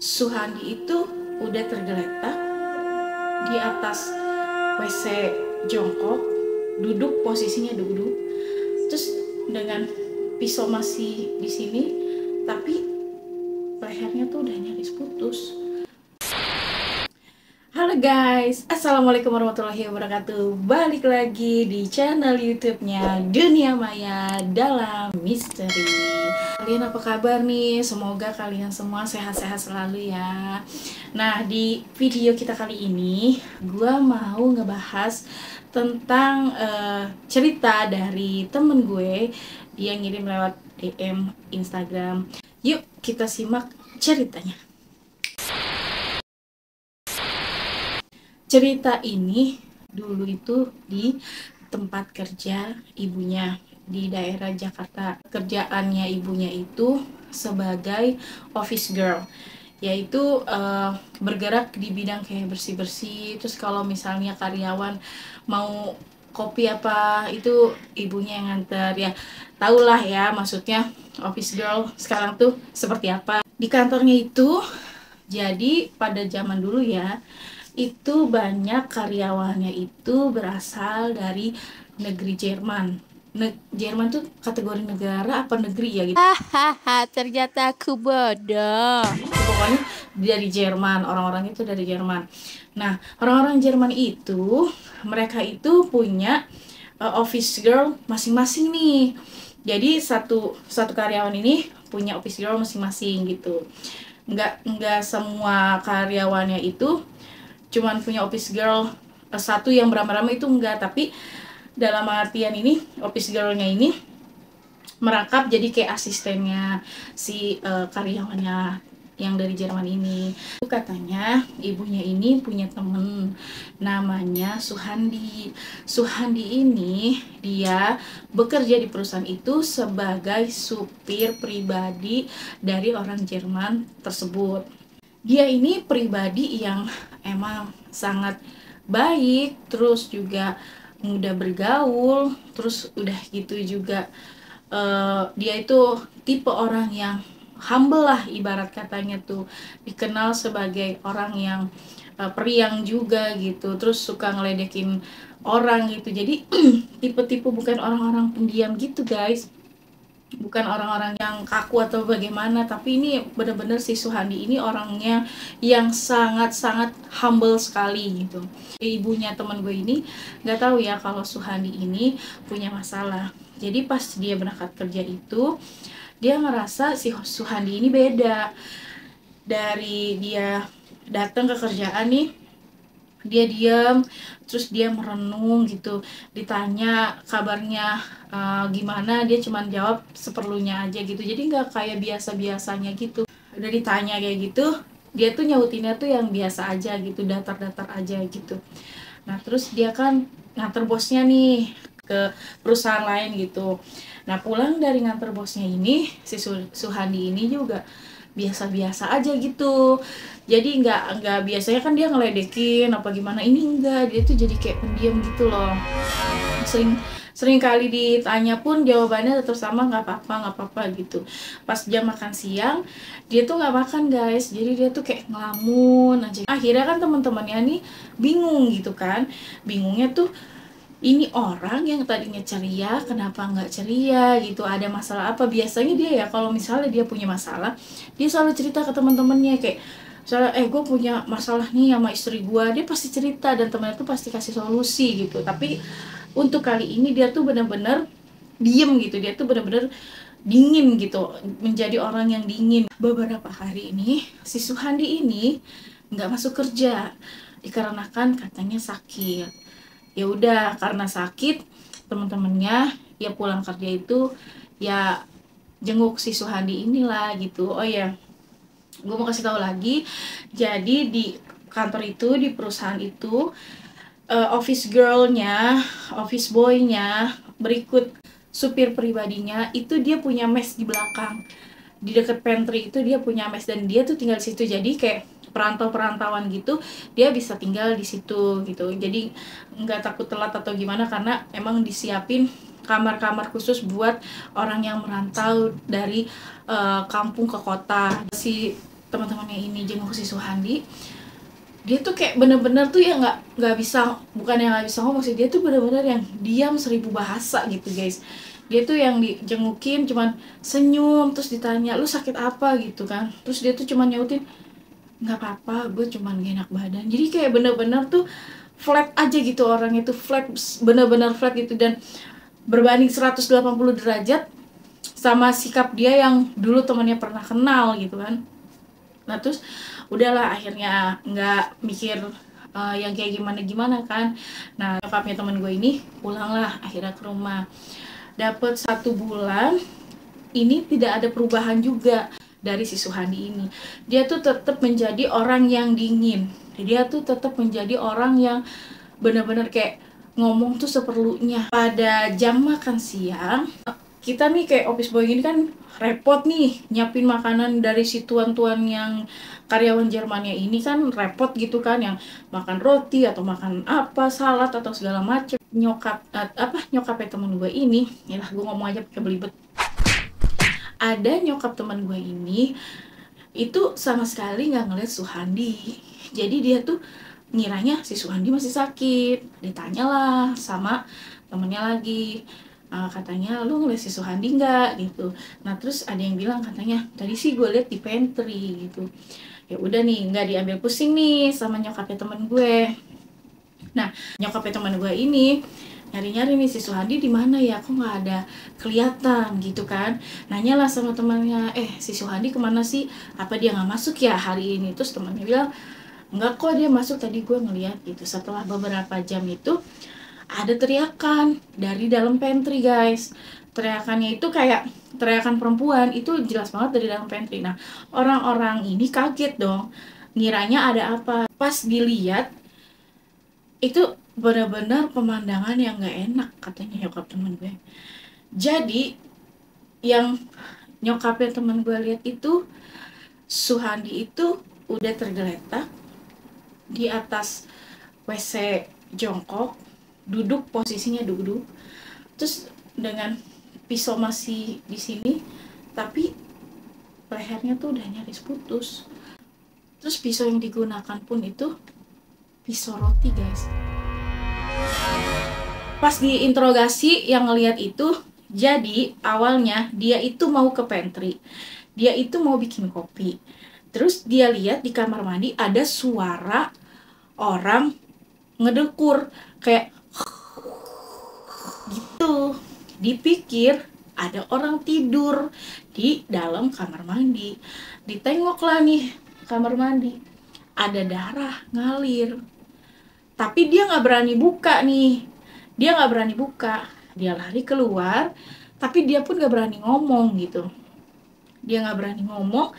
Suhandi itu udah tergeletak di atas WC jongkok, duduk, posisinya duduk, terus dengan pisau masih di sini, tapi lehernya tuh udah nyaris putus. Halo guys, assalamualaikum warahmatullahi wabarakatuh. Balik lagi di channel YouTube-nya Dunia Maya Dalam Misteri. Kalian apa kabar nih? Semoga kalian semua sehat-sehat selalu ya. Nah, di video kita kali ini gua mau ngebahas tentang cerita dari temen gue. Dia ngirim lewat DM Instagram. Yuk kita simak ceritanya. Cerita ini dulu itu di tempat kerja ibunya di daerah Jakarta. Kerjaannya ibunya itu sebagai office girl, yaitu bergerak di bidang kayak bersih-bersih. Terus kalau misalnya karyawan mau kopi apa, itu ibunya yang nganter. Ya tahulah ya, maksudnya office girl sekarang tuh seperti apa di kantornya itu. Jadi pada zaman dulu ya, itu banyak karyawannya itu berasal dari negeri Jerman. Jerman tuh kategori negara apa negeri ya gitu. Hahaha, ternyata aku bodoh. Pokoknya dari Jerman, orang-orang itu dari Jerman. Nah, orang-orang Jerman itu, mereka itu punya office girl masing-masing nih. Jadi satu karyawan ini punya office girl masing-masing gitu. Nggak semua karyawannya itu cuman punya office girl satu yang beramai-ramai, itu enggak, tapi dalam artian ini office girlnya ini merangkap jadi kayak asistennya si karyawannya yang dari Jerman ini. Katanya ibunya ini punya temen namanya Suhandi. Suhandi ini dia bekerja di perusahaan itu sebagai supir pribadi dari orang Jerman tersebut. Dia ini pribadi yang emang sangat baik, terus juga mudah bergaul, terus udah gitu juga dia itu tipe orang yang humble lah, ibarat katanya tuh dikenal sebagai orang yang periang juga gitu, terus suka ngeledekin orang gitu. Jadi tipe-tipe bukan orang-orang pendiam gitu guys, bukan orang-orang yang kaku atau bagaimana, tapi ini bener-bener si Suhandi ini orangnya yang sangat-sangat humble sekali gitu. Ibunya teman gue ini nggak tahu ya kalau Suhandi ini punya masalah. Jadi pas dia berangkat kerja itu, dia ngerasa si Suhandi ini beda. Dari dia datang ke kerjaan nih, dia diam, terus dia merenung gitu. Ditanya kabarnya gimana, dia cuman jawab seperlunya aja gitu. Jadi nggak kayak biasa-biasanya gitu. Udah ditanya kayak gitu, dia tuh nyautinnya tuh yang biasa aja gitu, datar-datar aja gitu. Nah terus dia kan nganter bosnya nih ke perusahaan lain gitu. Nah pulang dari nganter bosnya ini, si Suhandi ini juga biasa-biasa aja gitu. Jadi nggak biasanya kan dia ngeledekin apa gimana, ini enggak, dia tuh jadi kayak pendiam gitu loh. Sering kali ditanya pun jawabannya tetap sama, nggak apa-apa gitu. Pas jam makan siang dia tuh nggak makan guys, jadi dia tuh kayak ngelamun aja. Akhirnya kan teman-temannya nih bingung gitu kan, bingungnya tuh ini orang yang tadinya ceria kenapa nggak ceria gitu, ada masalah apa. Biasanya dia ya kalau misalnya dia punya masalah, dia selalu cerita ke teman-temannya, kayak misalnya gue punya masalah nih sama istri gue, dia pasti cerita dan temannya tuh pasti kasih solusi gitu. Tapi untuk kali ini dia tuh bener-bener diem gitu, dia tuh bener-bener dingin gitu, menjadi orang yang dingin. Beberapa hari ini si Suhandi ini nggak masuk kerja dikarenakan katanya sakit. Ya udah, karena sakit, teman-temannya ya pulang kerja itu ya jenguk si Suhandi inilah gitu. Oh ya, gue mau kasih tahu lagi, jadi di kantor itu, di perusahaan itu, office girlnya, office boynya, berikut supir pribadinya itu dia punya mes di belakang, di dekat pantry itu dia punya mes, dan dia tuh tinggal di situ. Jadi kayak perantauan gitu, dia bisa tinggal di situ gitu. Jadi nggak takut telat atau gimana, karena emang disiapin kamar-kamar khusus buat orang yang merantau dari kampung ke kota. Si teman-temannya ini jenguk si Suhandi, dia tuh kayak bener-bener tuh ya nggak bisa, bukan yang nggak bisa ngomong sih, dia tuh bener-bener yang diam 1000 bahasa gitu guys. Dia tuh yang dijengukin cuman senyum, terus ditanya lu sakit apa gitu kan, terus dia tuh cuman nyautin nggak apa-apa, gue cuman gak enak badan. Jadi kayak bener-bener tuh flat aja gitu, orang itu flat, bener-bener flat gitu, dan berbanding 180 derajat sama sikap dia yang dulu temannya pernah kenal gitu kan. Nah terus udahlah, akhirnya nggak mikir yang kayak gimana kan. Nah nyokapnya teman gue ini pulanglah akhirnya ke rumah. Dapat 1 bulan ini tidak ada perubahan juga dari si Suhandi ini. Dia tuh tetap menjadi orang yang dingin. Dia tuh tetap menjadi orang yang benar-benar kayak ngomong tuh seperlunya. Pada jam makan siang, kita nih kayak office boy gini kan repot nih nyiapin makanan dari si tuan-tuan yang karyawan Jermannya ini, kan repot gitu kan, yang makan roti atau makan apa, salad atau segala macem. Nyokapnya temen gue ini, ya lah gue ngomong aja pakai belibet. Ada nyokap teman gue ini itu sama sekali nggak ngeliat Suhandi. Jadi dia tuh ngiranya si Suhandi masih sakit. Ditanyalah sama temennya lagi, katanya lu ngeliat si Suhandi nggak gitu. Nah terus ada yang bilang katanya tadi sih gue liat di pantry gitu. Ya udah nih, nggak diambil pusing nih sama nyokapnya temen gue. Nah nyokapnya temen gue ini nyari-nyari nih si Suhandi di mana ya, kok nggak ada kelihatan gitu kan. Nanyalah sama temannya, si Suhandi kemana sih, apa dia nggak masuk ya hari ini. Terus temannya bilang enggak kok, dia masuk tadi, gue ngeliat gitu. Setelah beberapa jam itu ada teriakan dari dalam pantry guys. Teriakannya itu kayak teriakan perempuan, itu jelas banget dari dalam pantry. Nah orang-orang ini kaget dong, ngiranya ada apa. Pas dilihat itu benar-benar pemandangan yang nggak enak katanya nyokap temen gue. Jadi yang nyokapnya temen gue lihat itu Suhandi itu udah tergeletak di atas WC jongkok, duduk, posisinya duduk, terus dengan pisau masih di sini, tapi lehernya tuh udah nyaris putus. Terus pisau yang digunakan pun itu pisau roti guys. Pas diinterogasi yang ngelihat itu, jadi awalnya dia itu mau ke pantry, dia itu mau bikin kopi, terus dia lihat di kamar mandi ada suara orang ngedekur kayak gitu. Dipikir ada orang tidur di dalam kamar mandi. Ditengoklah nih kamar mandi, ada darah ngalir, tapi dia nggak berani buka nih. Dia nggak berani buka, dia lari keluar, tapi dia pun nggak berani ngomong gitu. Dia nggak berani ngomong,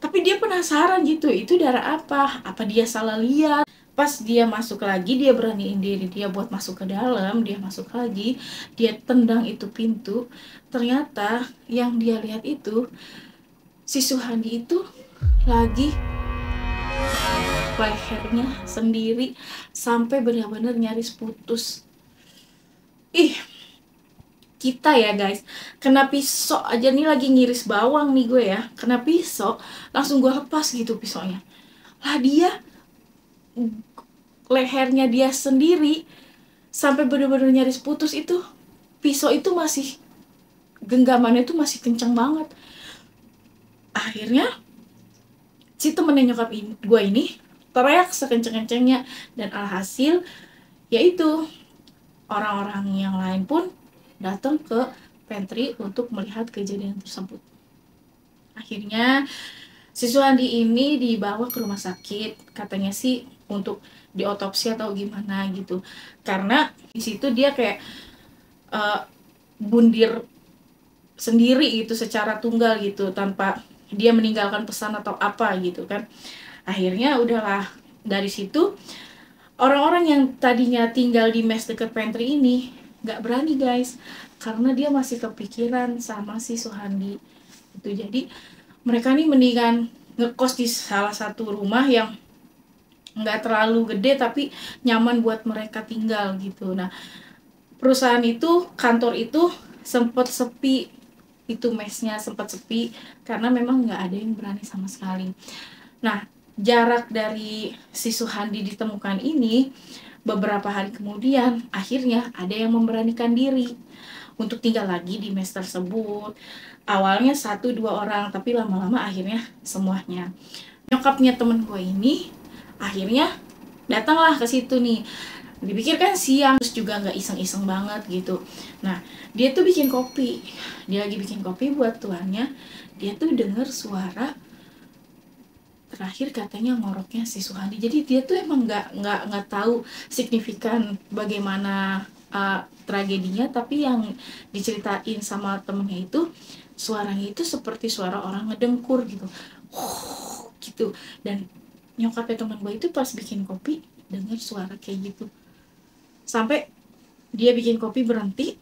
tapi dia penasaran gitu, itu darah apa? Apa dia salah lihat? Pas dia masuk lagi, dia beraniin diri dia buat masuk ke dalam, dia masuk lagi, dia tendang itu pintu. Ternyata yang dia lihat itu, si Suhandi itu lagi lehernya sendiri sampai benar-benar nyaris putus. Kita ya guys, kena pisau aja nih, lagi ngiris bawang nih gue ya, kena pisau langsung gue lepas gitu pisaunya. Lah dia lehernya dia sendiri sampai benar-benar nyaris putus, itu pisau itu masih, genggamannya itu masih kencang banget. Akhirnya si temennya nyokap gue ini teriak sekenceng-kencengnya, dan alhasil yaitu orang-orang yang lain pun datang ke pantry untuk melihat kejadian tersebut. Akhirnya si Suhandi ini dibawa ke rumah sakit, katanya sih untuk diotopsi atau gimana gitu, karena di situ dia kayak bundir sendiri gitu secara tunggal gitu, tanpa dia meninggalkan pesan atau apa gitu kan. Akhirnya udahlah, dari situ orang-orang yang tadinya tinggal di mes deket pantry ini nggak berani guys, karena dia masih kepikiran sama si Suhandi itu. Jadi mereka nih mendingan ngekos di salah satu rumah yang nggak terlalu gede tapi nyaman buat mereka tinggal gitu. Nah perusahaan itu, kantor itu sempat sepi, itu mesnya sempat sepi karena memang nggak ada yang berani sama sekali. Nah, jarak dari si Suhandi ditemukan ini, beberapa hari kemudian akhirnya ada yang memberanikan diri untuk tinggal lagi di mes tersebut. Awalnya 1-2 orang, tapi lama-lama akhirnya semuanya. Nyokapnya temen gue ini akhirnya datanglah ke situ nih. Dipikir kan siang, terus juga nggak iseng-iseng banget gitu. Nah, dia tuh bikin kopi. Dia lagi bikin kopi buat tuannya. Dia tuh denger suara, terakhir katanya ngoroknya si Suhandi. Jadi dia tuh emang nggak tahu signifikan bagaimana tragedinya, tapi yang diceritain sama temennya itu suaranya itu seperti suara orang ngedengkur gitu, gitu. Dan nyokapnya teman gue itu pas bikin kopi denger suara kayak gitu, sampai dia bikin kopi berhenti,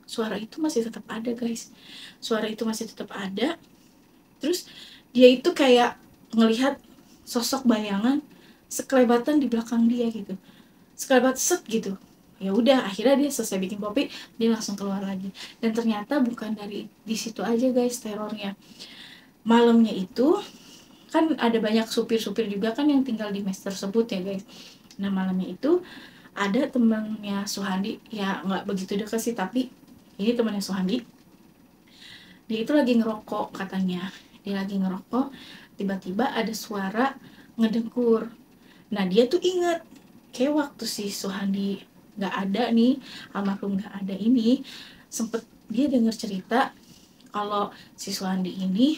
suara itu masih tetap ada guys, suara itu masih tetap ada. Terus dia itu kayak ngelihat sosok bayangan sekelebatan di belakang dia gitu, sekelebat set gitu. Ya udah, akhirnya dia selesai bikin kopi, dia langsung keluar lagi. Dan ternyata bukan dari di situ aja guys terornya. Malamnya itu kan ada banyak supir-supir juga kan yang tinggal di mes tersebut ya guys. Nah, malamnya itu ada temannya Suhandi, ya nggak begitu dekat sih, tapi ini temannya Suhandi. Dia itu lagi ngerokok katanya. Dia lagi ngerokok, tiba-tiba ada suara ngedengkur. Nah, dia tuh ingat kayak waktu si Suhandi nggak ada nih, almarhum nggak ada ini, sempet dia dengar cerita kalau si Suhandi ini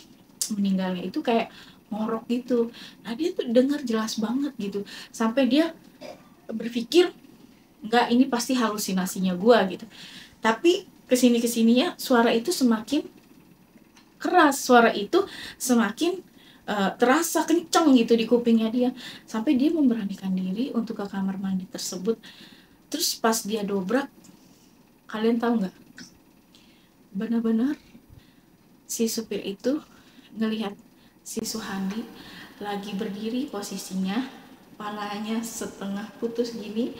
meninggalnya itu kayak ngorok gitu. Nah, dia tuh dengar jelas banget gitu, sampai dia berpikir nggak, ini pasti halusinasinya gua gitu. Tapi kesininya suara itu semakin keras, suara itu semakin terasa kenceng gitu di kupingnya dia, sampai dia memberanikan diri untuk ke kamar mandi tersebut. Terus pas dia dobrak, kalian tahu nggak, benar-benar si supir itu ngelihat si Suhandi lagi berdiri, posisinya palanya setengah putus gini,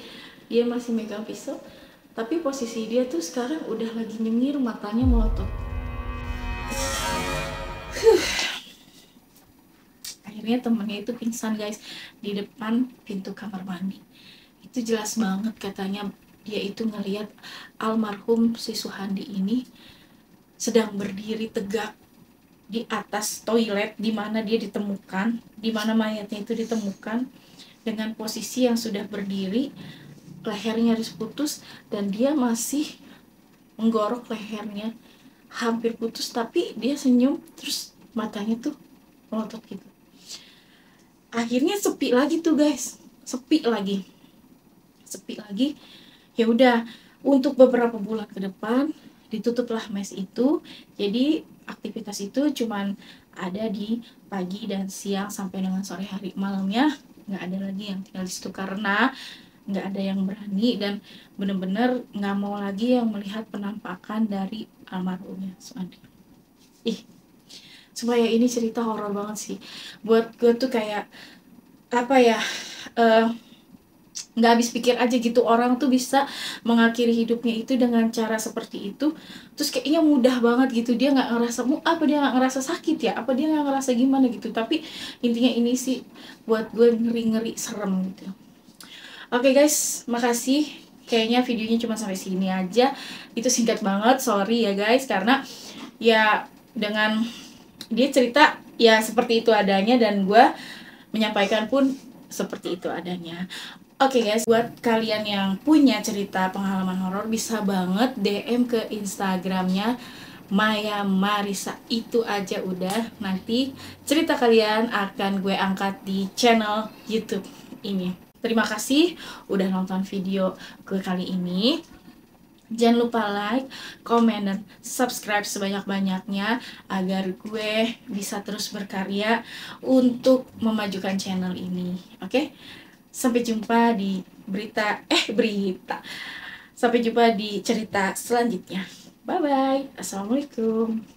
dia masih megang pisau, tapi posisi dia tuh sekarang udah lagi nyengir, matanya melotot. Akhirnya temennya itu pingsan guys di depan pintu kamar mandi. Itu jelas banget katanya dia itu ngelihat almarhum si Suhandi ini sedang berdiri tegak di atas toilet di mana dia ditemukan, di mana mayatnya itu ditemukan, dengan posisi yang sudah berdiri, lehernya harus putus, dan dia masih menggorok lehernya hampir putus, tapi dia senyum, terus matanya tuh melotot gitu. Akhirnya sepi lagi tuh guys, sepi lagi. Ya udah, untuk beberapa bulan ke depan ditutuplah mes itu. Jadi aktivitas itu cuman ada di pagi dan siang sampai dengan sore hari. Malamnya nggak ada lagi yang tinggal di situ karena nggak ada yang berani dan bener-bener nggak mau lagi yang melihat penampakan dari almarhumnya Suhandi. Supaya ini cerita horor banget sih buat gue tuh, kayak apa ya, nggak habis pikir aja gitu, orang tuh bisa mengakhiri hidupnya itu dengan cara seperti itu, terus kayaknya mudah banget gitu, dia nggak ngerasa apa dia nggak ngerasa sakit ya, apa dia nggak ngerasa gimana gitu, tapi intinya ini sih buat gue ngeri-ngeri, serem gitu. Oke guys, makasih. Kayaknya videonya cuma sampai sini aja, itu singkat banget, sorry ya guys, karena ya dengan dia cerita ya seperti itu adanya dan gue menyampaikan pun seperti itu adanya. Oke guys, buat kalian yang punya cerita pengalaman horor bisa banget DM ke Instagramnya Maya Marisa, itu aja udah. Nanti cerita kalian akan gue angkat di channel YouTube ini. Terima kasih udah nonton video gue kali ini. Jangan lupa like, komen, dan subscribe sebanyak-banyaknya agar gue bisa terus berkarya untuk memajukan channel ini. Oke? Sampai jumpa di Sampai jumpa di cerita selanjutnya. Bye-bye. Assalamualaikum.